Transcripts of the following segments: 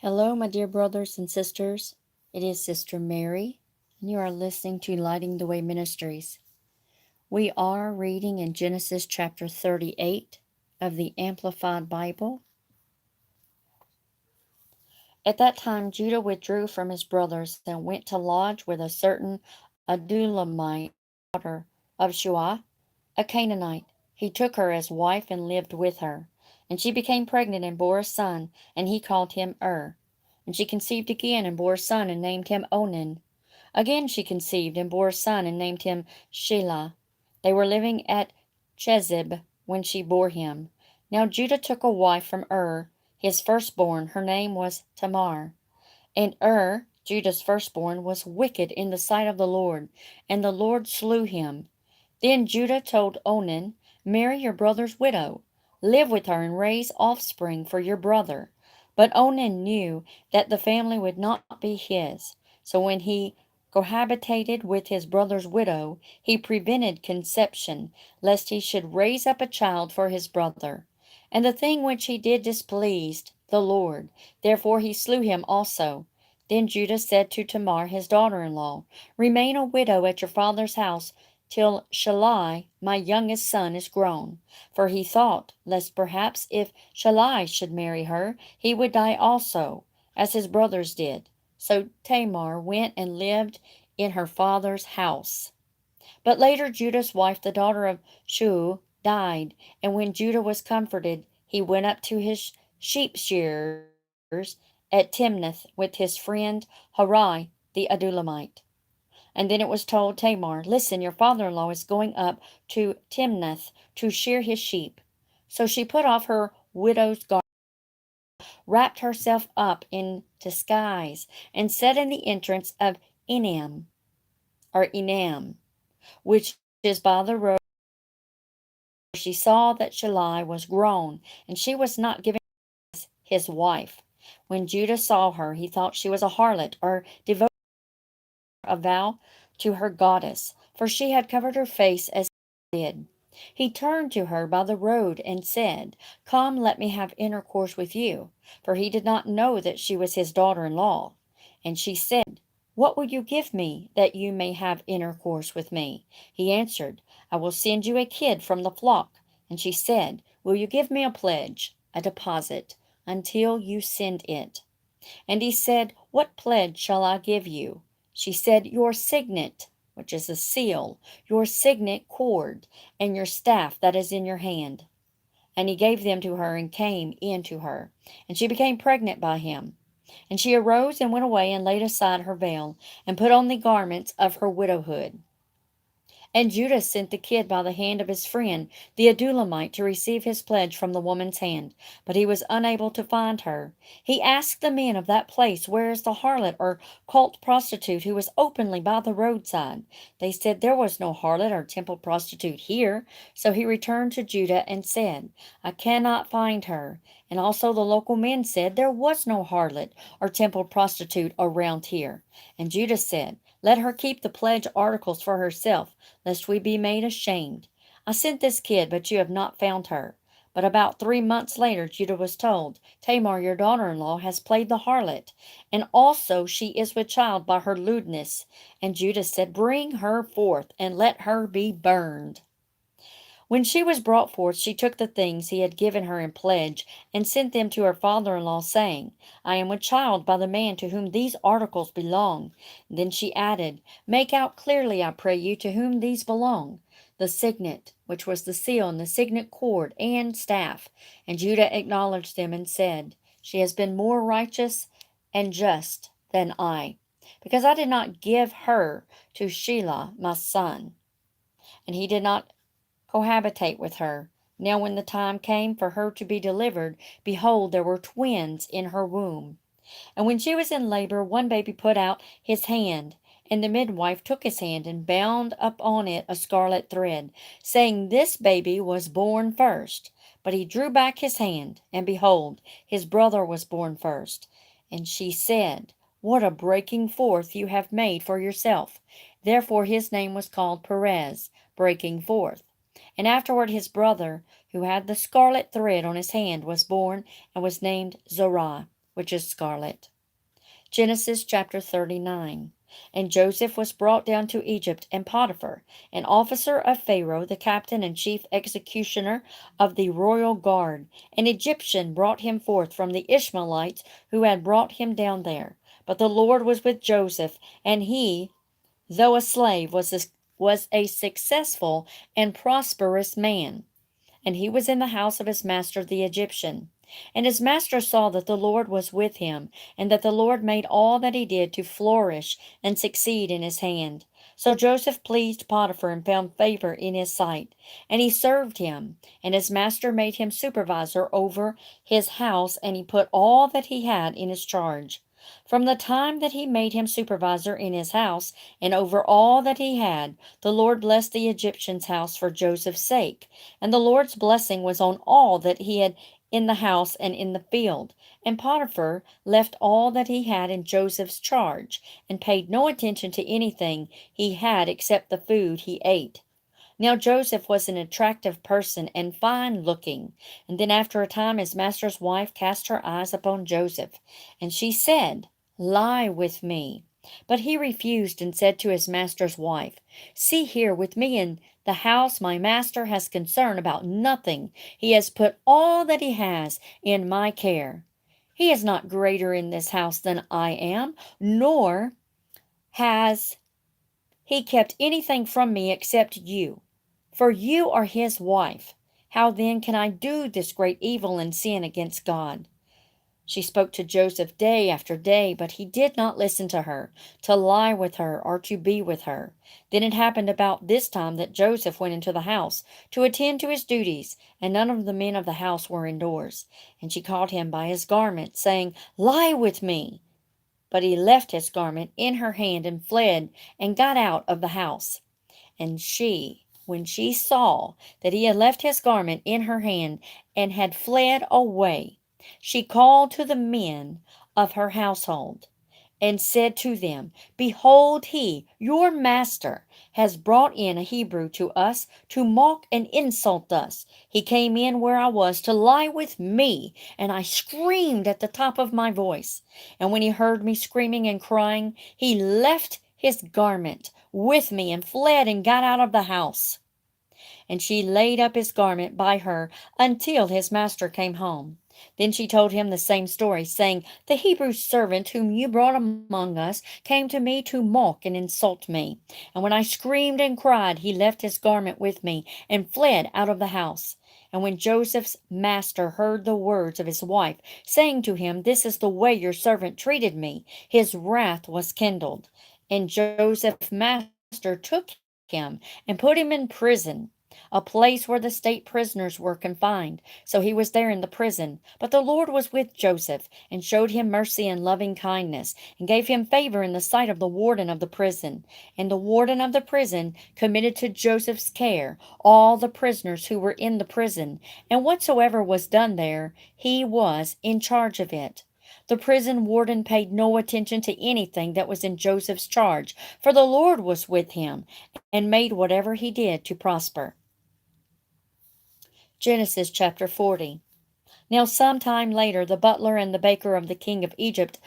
Hello, my dear brothers and sisters. It is Sister Mary, and you are listening to Lighting the Way Ministries. We are reading in Genesis chapter 38 of the Amplified Bible. At that time, Judah withdrew from his brothers and went to lodge with a certain Adulamite, daughter of Shua, a Canaanite. He took her as wife and lived with her. And she became pregnant and bore a son, and he called him And she conceived again and bore a son and named him Onan. Again she conceived and bore a son and named him Shelah. They were living at Chezib when she bore him. Now Judah took a wife from his firstborn. Her name was Tamar. And Judah's firstborn, was wicked in the sight of the Lord, and the Lord slew him. Then Judah told Onan, Marry your brother's widow, live with her and raise offspring for your brother. But Onan knew that the family would not be his. So when he cohabitated with his brother's widow, he prevented conception, lest he should raise up a child for his brother. And the thing which he did displeased the Lord. Therefore he slew him also. Then Judah said to Tamar his daughter-in-law, Remain a widow at your father's house till Shelah my youngest son is grown. For he thought, lest perhaps if Shelah should marry her, he would die also, as his brothers did. So Tamar went and lived in her father's house. But later Judah's wife, the daughter of Shu, died, and when Judah was comforted, he went up to his sheep shearers at Timnath with his friend Hurai the Adulamite. And then it was told Tamar, Listen, your father-in-law is going up to Timnath to shear his sheep. So she put off her widow's garment, wrapped herself up in disguise, and sat in the entrance of Enam, which is by the road. She saw that Shelah was grown, and she was not given his wife. When Judah saw her, he thought she was a harlot, or devoted a vow to her goddess, for she had covered her face as he did. He turned to her by the road and said, Come, let me have intercourse with you, for he did not know that she was his daughter-in-law. And she said, What will you give me that you may have intercourse with me? He answered, I will send you a kid from the flock. And she said, Will you give me a pledge, a deposit, until you send it? And he said, What pledge shall I give you? She said, Your signet, which is a seal, your signet cord, and your staff that is in your hand. And he gave them to her and came in to her. And she became pregnant by him. And she arose and went away and laid aside her veil, and put on the garments of her widowhood. And Judah sent the kid by the hand of his friend, the Adulamite, to receive his pledge from the woman's hand. But he was unable to find her. He asked the men of that place, Where is the harlot or cult prostitute who was openly by the roadside? They said, There was no harlot or temple prostitute here. So he returned to Judah and said, I cannot find her. And also the local men said, There was no harlot or temple prostitute around here. And Judah said, Let her keep the pledge articles for herself, lest we be made ashamed. I sent this kid, but you have not found her. But about 3 months later, Judah was told, Tamar, your daughter-in-law, has played the harlot, and also she is with child by her lewdness. And Judah said, Bring her forth, and let her be burned. When she was brought forth, she took the things he had given her in pledge, and sent them to her father-in-law, saying, I am with child by the man to whom these articles belong. Then she added, Make out clearly, I pray you, to whom these belong, the signet, which was the seal, and the signet cord, and staff. And Judah acknowledged them, and said, She has been more righteous and just than I, because I did not give her to Shelah my son, and he did not cohabitate with her. Now when the time came for her to be delivered, behold, there were twins in her womb. And when she was in labor, one baby put out his hand, and the midwife took his hand and bound up on it a scarlet thread, saying, This baby was born first. But he drew back his hand, and behold, his brother was born first. And she said, What a breaking forth you have made for yourself. Therefore his name was called Perez, breaking forth. And afterward his brother, who had the scarlet thread on his hand, was born, and was named Zorah. which is scarlet. Genesis chapter 39. And Joseph was brought down to Egypt, and Potiphar, an officer of Pharaoh, the captain and chief executioner of the royal guard, an Egyptian, brought him forth from the Ishmaelites who had brought him down there. But the Lord was with Joseph, and he, though a slave, was a successful and prosperous man. And he was in the house of his master the Egyptian. And his master saw that the Lord was with him, and that the Lord made all that he did to flourish and succeed in his hand. So Joseph pleased Potiphar and found favor in his sight, and he served him. And his master made him supervisor over his house, and he put all that he had in his charge. From the time that he made him supervisor in his house, and over all that he had, the Lord blessed the Egyptian's house for Joseph's sake. And the Lord's blessing was on all that he had in the house and in the field. And Potiphar left all that he had in Joseph's charge, and paid no attention to anything he had except the food he ate. Now Joseph was an attractive person and fine looking. And then after a time his master's wife cast her eyes upon Joseph, and she said, "Lie with me." But he refused and said to his master's wife, "See here, with me in the house my master has concern about nothing. He has put all that he has in my care. He is not greater in this house than I am, nor has he kept anything from me except you, for you are his wife. How then can I do this great evil and sin against God?" She spoke to Joseph day after day, but he did not listen to her, to lie with her, or to be with her. Then it happened about this time that Joseph went into the house to attend to his duties, and none of the men of the house were indoors. And she caught him by his garment, saying, "Lie with me." But he left his garment in her hand and fled and got out of the house. And she, when she saw that he had left his garment in her hand and had fled away, she called to the men of her household and said to them, "Behold, he, your master, has brought in a Hebrew to us to mock and insult us. He came in where I was to lie with me, and I screamed at the top of my voice. And when he heard me screaming and crying, he left his garment with me and fled and got out of the house." And she laid up his garment by her until his master came home. Then she told him the same story, saying, "The Hebrew servant whom you brought among us came to me to mock and insult me. And when I screamed and cried, he left his garment with me and fled out of the house." And when Joseph's master heard the words of his wife, saying to him, "This is the way your servant treated me," his wrath was kindled. And Joseph's master took him and put him in prison, a place where the state prisoners were confined. So he was there in the prison. But the Lord was with Joseph, and showed him mercy and loving kindness, and gave him favor in the sight of the warden of the prison. And the warden of the prison committed to Joseph's care all the prisoners who were in the prison, and whatsoever was done there, he was in charge of it. The prison warden paid no attention to anything that was in Joseph's charge, for the Lord was with him, and made whatever he did to prosper. Genesis chapter 40. Now some time later the butler and the baker of the king of Egypt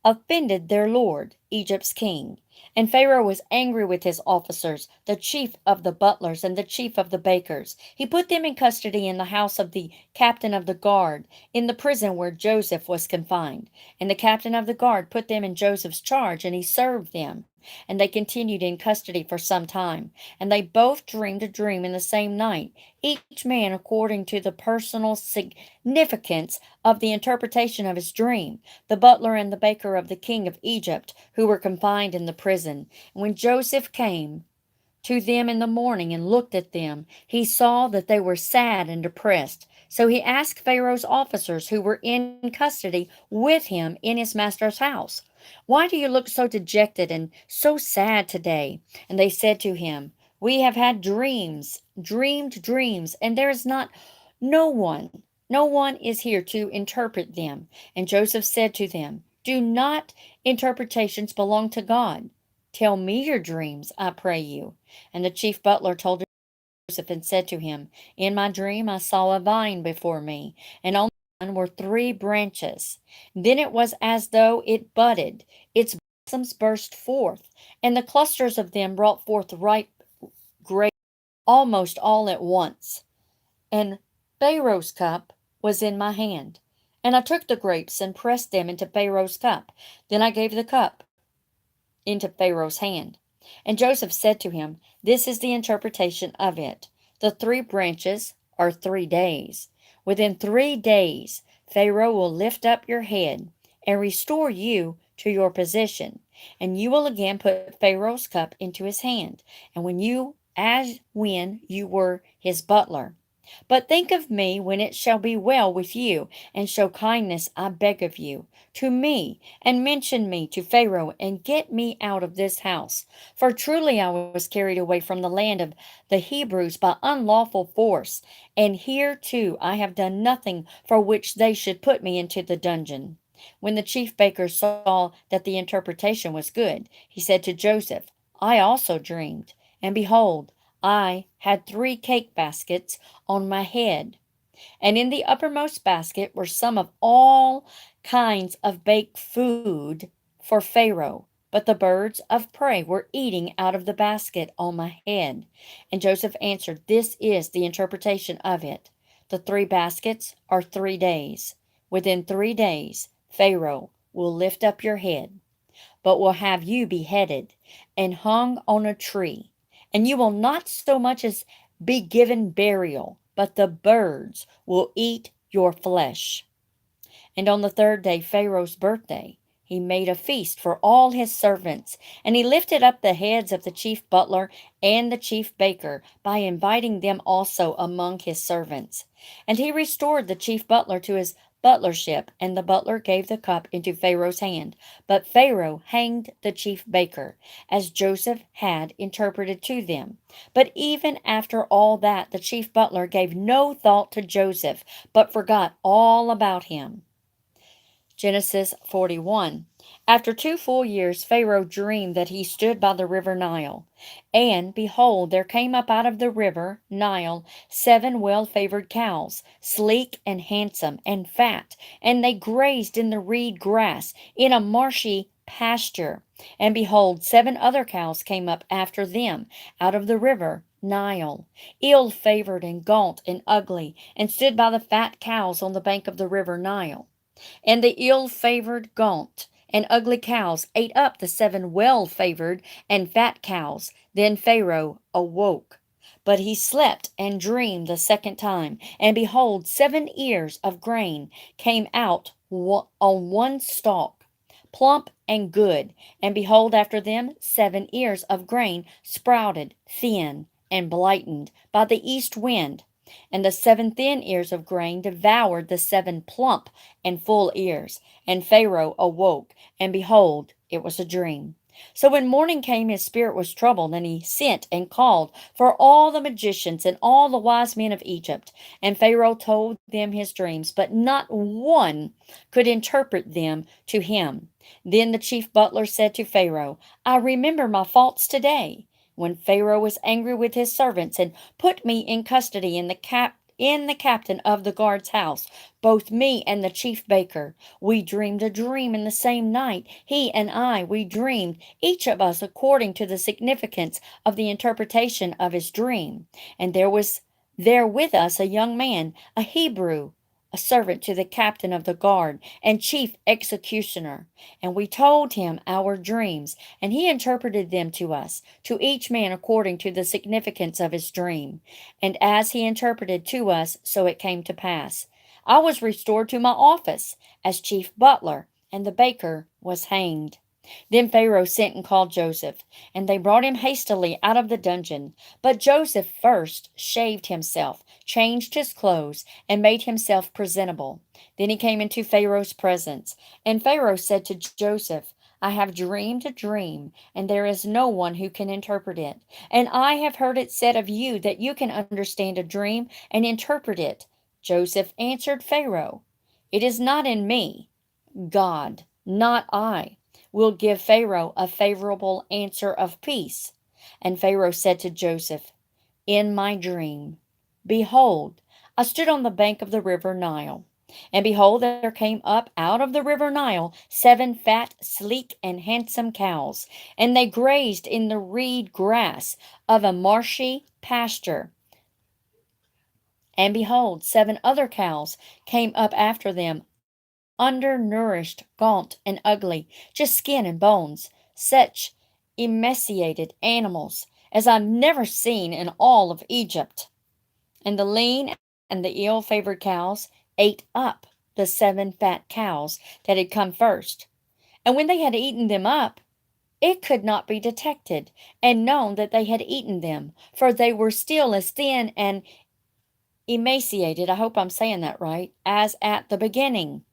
offended their lord, Egypt's king. And Pharaoh was angry with his officers, the chief of the butlers and the chief of the bakers. He put them in custody in the house of the captain of the guard, in the prison where Joseph was confined. And the captain of the guard put them in Joseph's charge, and he served them. And they continued in custody for some time. And they both dreamed a dream in the same night, each man according to the personal significance of the interpretation of his dream, the butler and the baker of the king of Egypt, who were confined in the prison. And when Joseph came to them in the morning and looked at them, he saw that they were sad and depressed. So he asked Pharaoh's officers who were in custody with him in his master's house, "Why do you look so dejected and so sad today?" And they said to him, "We have had dreamed dreams, and there is no one, no one is here to interpret them." And Joseph said to them, "Do not interpretations belong to God? Tell me your dreams, I pray you." And the chief butler told Joseph and said to him, "In my dream I saw a vine before me, and on were 3 branches. Then it was as though it budded, its blossoms burst forth, and the clusters of them brought forth ripe grapes almost all at once. And Pharaoh's cup was in my hand. And I took the grapes and pressed them into Pharaoh's cup. Then I gave the cup into Pharaoh's hand. And Joseph said to him, This is the interpretation of it. The 3 branches are 3 days. Within 3 days, Pharaoh will lift up your head and restore you to your position. And you will again put Pharaoh's cup into his hand, and when you were his butler. But think of me when it shall be well with you, and show kindness, I beg of you, to me, and mention me to Pharaoh, and get me out of this house. For truly I was carried away from the land of the Hebrews by unlawful force, and here too I have done nothing for which they should put me into the dungeon. When the chief baker saw that the interpretation was good, he said to Joseph, I also dreamed, and behold, I had 3 cake baskets on my head, and in the uppermost basket were some of all kinds of baked food for Pharaoh. But the birds of prey were eating out of the basket on my head. And Joseph answered, This is the interpretation of it. The 3 baskets are 3 days. Within 3 days, Pharaoh will lift up your head, but will have you beheaded and hung on a tree. And you will not so much as be given burial, but the birds will eat your flesh. And on the 3rd day, Pharaoh's birthday, he made a feast for all his servants, and he lifted up the heads of the chief butler and the chief baker by inviting them also among his servants. And he restored the chief butler to his butlership, and the butler gave the cup into Pharaoh's hand. But Pharaoh hanged the chief baker, as Joseph had interpreted to them. But even after all that, the chief butler gave no thought to Joseph, but forgot all about him. Genesis 41. After 2 full years, Pharaoh dreamed that he stood by the river Nile. And, behold, there came up out of the river Nile 7 well-favored cows, sleek and handsome and fat, and they grazed in the reed grass in a marshy pasture. And behold, 7 other cows came up after them out of the river Nile, ill-favored and gaunt and ugly, and stood by the fat cows on the bank of the river Nile. And the ill-favored, gaunt, and ugly cows ate up the 7 well-favored and fat cows. Then Pharaoh awoke. But he slept and dreamed the 2nd time, and behold, 7 ears of grain came out on one stalk, plump and good. And behold, after them 7 ears of grain sprouted, thin and blighted by the east wind. And the 7 thin ears of grain devoured the 7 plump and full ears. And Pharaoh awoke, and behold, it was a dream. So when morning came, his spirit was troubled, and he sent and called for all the magicians and all the wise men of Egypt. And Pharaoh told them his dreams, but not one could interpret them to him. Then the chief butler said to Pharaoh, I remember my faults today, when Pharaoh was angry with his servants and put me in custody in the captain of the guard's house, both me and the chief baker. We dreamed a dream in the same night. He and I, we dreamed, each of us according to the significance of the interpretation of his dream. And there was there with us a young man, a Hebrew, a servant to the captain of the guard and chief executioner. And we told him our dreams, and he interpreted them to us, to each man according to the significance of his dream. And as he interpreted to us, so it came to pass. I was restored to my office as chief butler, and the baker was hanged. Then Pharaoh sent and called Joseph, and they brought him hastily out of the dungeon. But Joseph first shaved himself, changed his clothes, and made himself presentable. Then he came into Pharaoh's presence. And Pharaoh said to Joseph, I have dreamed a dream, and there is no one who can interpret it. And I have heard it said of you that you can understand a dream and interpret it. Joseph answered Pharaoh, It is not in me. God, not I, will give Pharaoh a favorable answer of peace. And Pharaoh said to Joseph, In my dream, behold, I stood on the bank of the river Nile, And behold, there came up out of the river Nile 7 fat, sleek, and handsome cows, and they grazed in the reed grass of a marshy pasture. And behold, 7 other cows came up after them, undernourished, gaunt, and ugly, just skin and bones, such emaciated animals as I've never seen in all of Egypt. And the lean and the ill favored cows ate up the 7 fat cows that had come first. And when they had eaten them up, it could not be detected and known that they had eaten them, for they were still as thin and emaciated, I hope I'm saying that right, as at the beginning.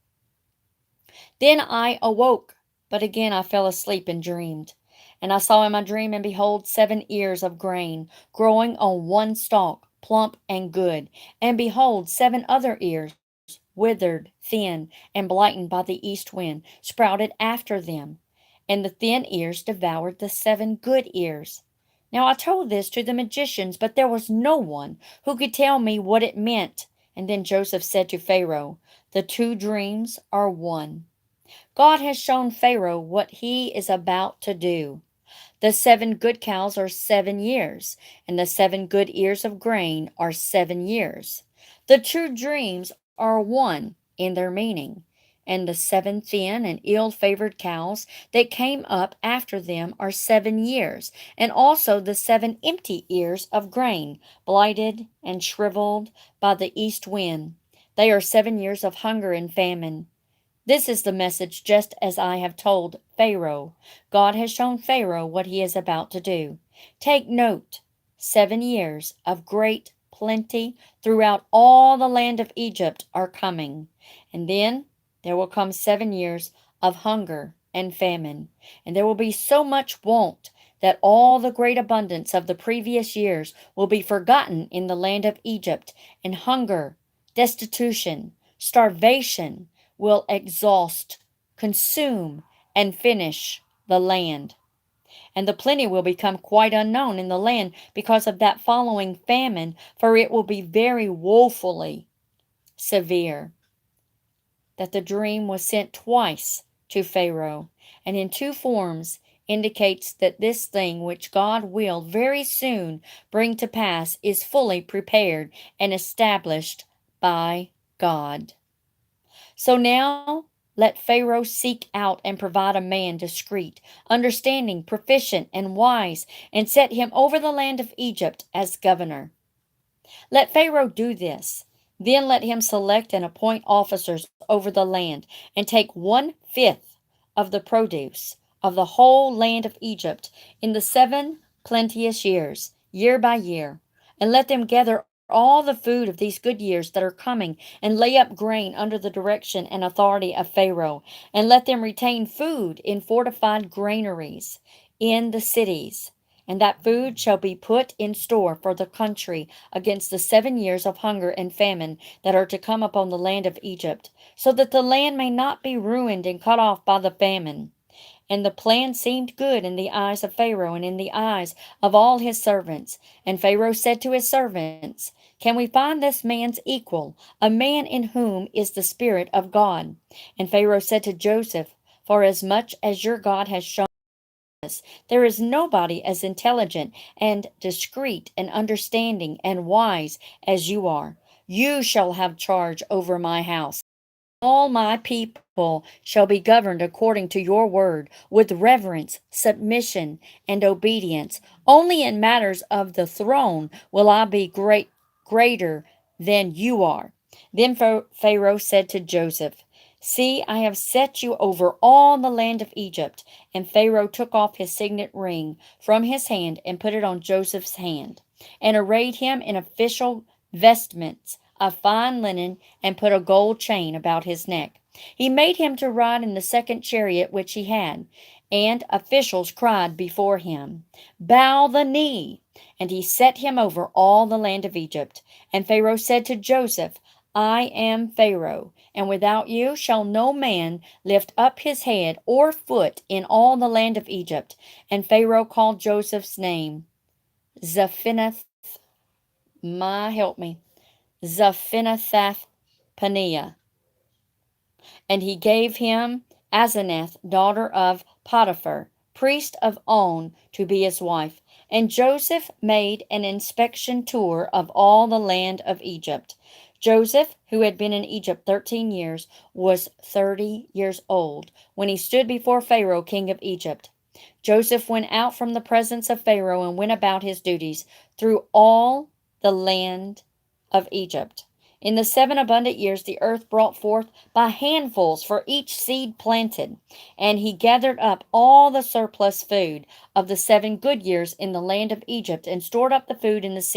Then I awoke, but again I fell asleep and dreamed. And I saw in my dream, and behold, 7 ears of grain growing on one stalk, plump and good. And behold, 7 other ears, withered, thin, and blighted by the east wind, sprouted after them. And the thin ears devoured the 7 good ears. Now I told this to the magicians, but there was no one who could tell me what it meant. And then Joseph said to Pharaoh, the 2 dreams are one. God has shown Pharaoh what he is about to do. The 7 good cows are 7 years, and the 7 good ears of grain are 7 years. The 2 dreams are one in their meaning, and the 7 thin and ill favored cows that came up after them are 7 years, and also the 7 empty ears of grain, blighted and shriveled by the east wind. They are 7 years of hunger and famine. This is the message just as I have told Pharaoh. God has shown Pharaoh what he is about to do. Take note, 7 years of great plenty throughout all the land of Egypt are coming. And then there will come 7 years of hunger and famine. And there will be so much want that all the great abundance of the previous years will be forgotten in the land of Egypt, and hunger, destitution, starvation, will exhaust, consume, and finish the land. And the plenty will become quite unknown in the land because of that following famine, for it will be very woefully severe. That the dream was sent twice to Pharaoh, and in 2 forms, indicates that this thing which God will very soon bring to pass is fully prepared and established by God. So now let Pharaoh seek out and provide a man discreet, understanding, proficient, and wise, and set him over the land of Egypt as governor. Let Pharaoh do this. Then let him select and appoint officers over the land, and take 1/5 of the produce of the whole land of Egypt in the 7 plenteous years, year by year, and let them gather all the food of these good years that are coming, and lay up grain under the direction and authority of Pharaoh, and let them retain food in fortified granaries in the cities. And that food shall be put in store for the country against the 7 years of hunger and famine that are to come upon the land of Egypt, so that the land may not be ruined and cut off by the famine. And the plan seemed good in the eyes of Pharaoh and in the eyes of all his servants. And Pharaoh said to his servants, can we find this man's equal, a man in whom is the Spirit of God? And Pharaoh said to Joseph, for as much as your God has shown us, there is nobody as intelligent and discreet and understanding and wise as you are. You shall have charge over my house. All my people shall be governed according to your word, with reverence, submission, and obedience. Only in matters of the throne will I be greater than you are. Then Pharaoh said to Joseph, see, I have set you over all the land of Egypt. And Pharaoh took off his signet ring from his hand and put it on Joseph's hand, and arrayed him in official vestments of fine linen, and put a gold chain about his neck. He made him to ride in the 2nd chariot which he had, and officials cried before him, bow the knee. And he set him over all the land of Egypt. And Pharaoh said to Joseph, I am Pharaoh, and without you shall no man lift up his head or foot in all the land of Egypt. And Pharaoh called Joseph's name Zaphenath, my help me, Zaphenath Paneah, And he gave him Asenath, daughter of Potiphar, priest of On, to be his wife. And Joseph made an inspection tour of all the land of Egypt. Joseph, who had been in Egypt 13 years, was 30 years old when he stood before Pharaoh, king of Egypt. Joseph went out from the presence of Pharaoh and went about his duties through all the land of Egypt. In the 7 abundant years, the earth brought forth by handfuls for each seed planted. And he gathered up all the surplus food of the 7 good years in the land of Egypt and stored up the food in the city.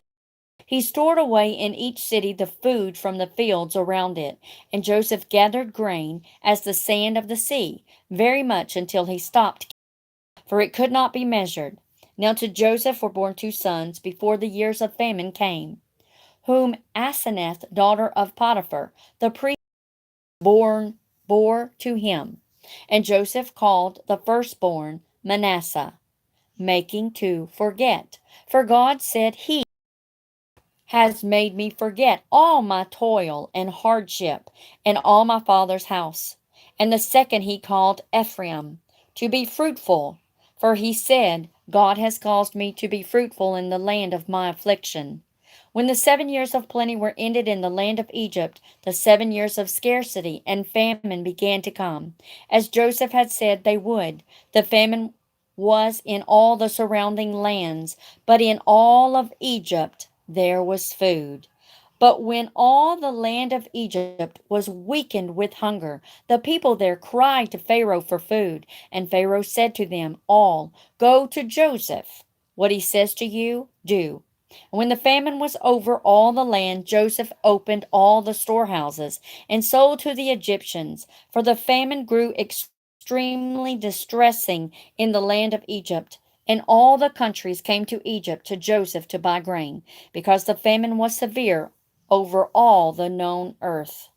He stored away in each city the food from the fields around it. And Joseph gathered grain as the sand of the sea, very much until he stopped, for it could not be measured. Now to Joseph were born 2 sons before the years of famine came, whom Asenath, daughter of Potiphar, the priest, bore to him. And Joseph called the firstborn Manasseh, making to forget. For God said, He has made me forget all my toil and hardship and all my father's house. And the second he called Ephraim, to be fruitful. For he said, God has caused me to be fruitful in the land of my affliction. When the 7 years of plenty were ended in the land of Egypt, the 7 years of scarcity and famine began to come, as Joseph had said they would. The famine was in all the surrounding lands, but in all of Egypt there was food. But when all the land of Egypt was weakened with hunger, the people there cried to Pharaoh for food. And Pharaoh said to them all, Go to Joseph. What he says to you, do. And when the famine was over all the land, Joseph opened all the storehouses and sold to the Egyptians, for the famine grew extremely distressing in the land of Egypt. And all the countries came to Egypt to Joseph to buy grain, because the famine was severe over all the known earth.